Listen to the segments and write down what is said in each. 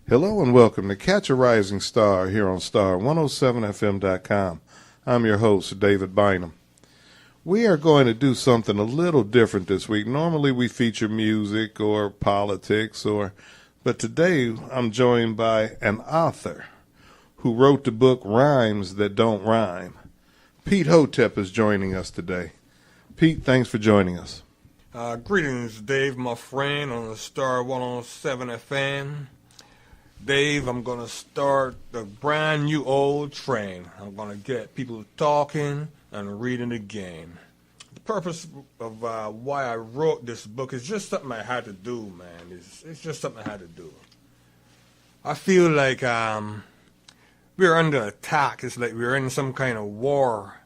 Hello and welcome to Catch a Rising Star here on Star107FM.com. I'm your host, David Bynum. We are going to do something a little different this week. Normally we feature music or politics, but today I'm joined by an author who wrote the book Rhymes That Don't Rhyme. Pete Hotep is joining us today. Pete, thanks for joining us. Greetings, Dave, my friend, on the Star107FM. Dave, I'm going to start a brand new old train. I'm going to get people talking and reading again. The purpose of why I wrote this book is just something I had to do, man. It's just something I had to do. I feel like we're under attack. It's like we're in some kind of war,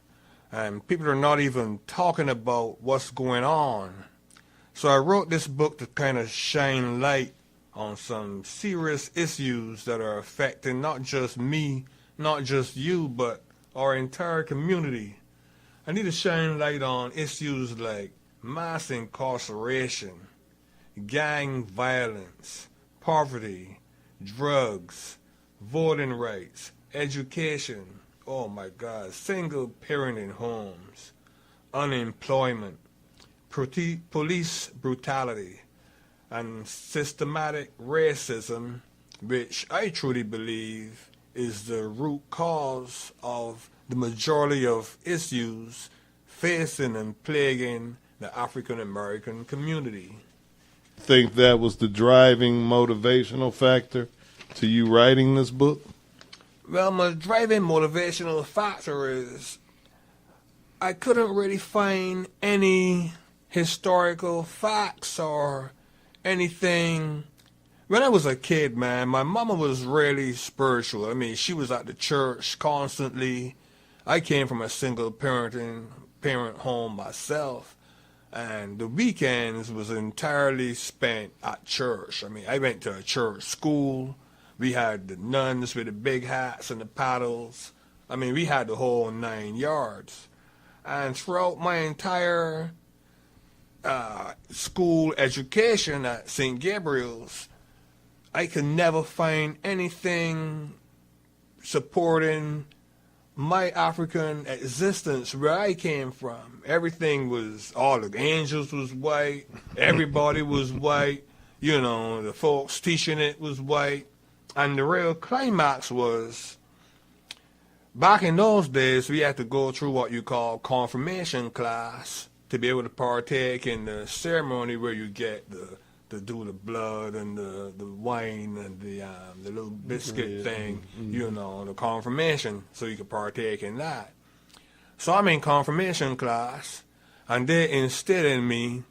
and people are not even talking about what's going on. So I wrote this book to kind of shine light on some serious issues that are affecting not just me, not just you, but our entire community. I need to shine light on issues like mass incarceration, gang violence, poverty, drugs, voting rights, education, oh my God, single parenting homes, unemployment, police brutality, and systematic racism, which I truly believe is the root cause of the majority of issues facing and plaguing the African American community. Think that was the driving motivational factor to you writing this book? Well, my driving motivational factor is I couldn't really find any historical facts or anything. When I was a kid, man, my mama was really spiritual. I mean, she was at the church constantly. I came from a single parent home myself, and the weekends was entirely spent at church. I mean, I went to a church school. We had the nuns with the big hats and the paddles. I mean, we had the whole 9 yards. And throughout my entire school education at St. Gabriel's, I could never find anything supporting my African existence where I came from. Everything was, all the angels was white, everybody was white, you know, the folks teaching it was white. And the real climax was, back in those days, we had to go through what you call confirmation class to be able to partake in the ceremony where you get to do the blood and the wine and the little biscuit thing, you know, the confirmation, so you could partake in that. So I'm in confirmation class, and they instill in me,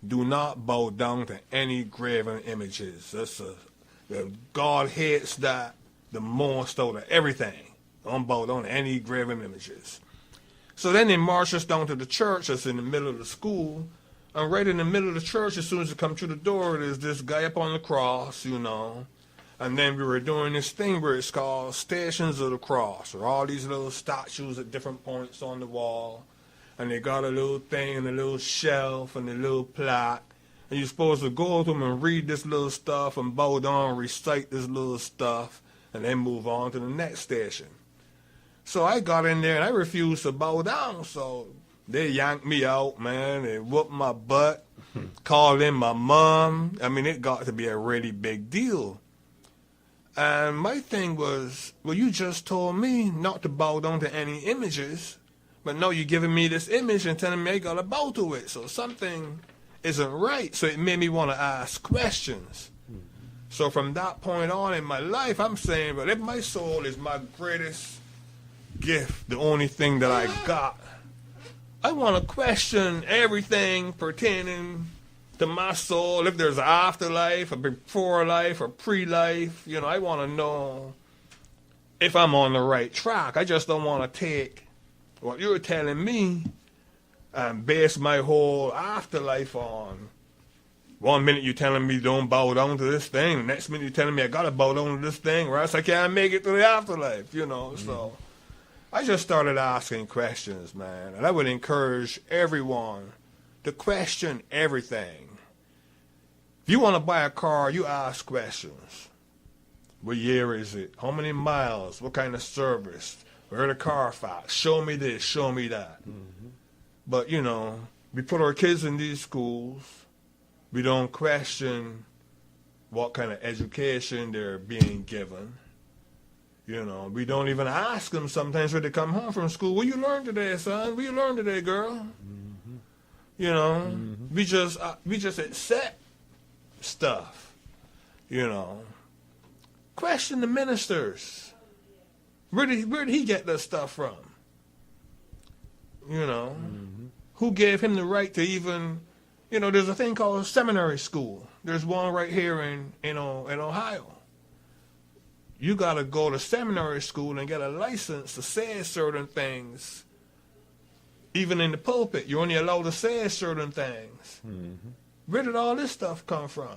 do not bow down to any graven images. God hates that the most out of everything. Don't bow down to any graven images. So then they march us down to the church that's in the middle of the school. And right in the middle of the church, as soon as you come through the door, there's this guy up on the cross, you know. And then we were doing this thing where it's called Stations of the Cross, or all these little statues at different points on the wall. And they got a little thing and a little shelf and a little plaque. And you're supposed to go to them and read this little stuff and bow down and recite this little stuff and then move on to the next station. So I got in there and I refused to bow down. So they yanked me out, man. They whooped my butt, called in my mom. I mean, it got to be a really big deal. And my thing was, well, you just told me not to bow down to any images, but no, you're giving me this image and telling me I got to bow to it. So something isn't right. So it made me want to ask questions. So from that point on in my life, I'm saying, well, if my soul is my greatest gift, the only thing that I got, I want to question everything pertaining to my soul. If there's an afterlife, a before life, or pre-life, you know, I want to know if I'm on the right track. I just don't want to take what you're telling me and base my whole afterlife on. 1 minute you're telling me don't bow down to this thing, the next minute you're telling me I gotta bow down to this thing or else I can't make it to the afterlife, you know. So I just started asking questions, man, and I would encourage everyone to question everything. If you want to buy a car, you ask questions. What year is it? How many miles? What kind of service? Where the Carfax? Show me this, show me that. Mm-hmm. But, you know, we put our kids in these schools. We don't question what kind of education they're being given. You know, we don't even ask them sometimes when they come home from school, what you learned today, son? What you learned today, girl? Mm-hmm. You know, Mm-hmm. we just accept stuff, you know. Question the ministers. Where did he get this stuff from? You know, Mm-hmm. who gave him the right to even, you know, there's a thing called a seminary school. There's one right here in Ohio. You got to go to seminary school and get a license to say certain things. Even in the pulpit, you're only allowed to say certain things. Mm-hmm. Where did all this stuff come from?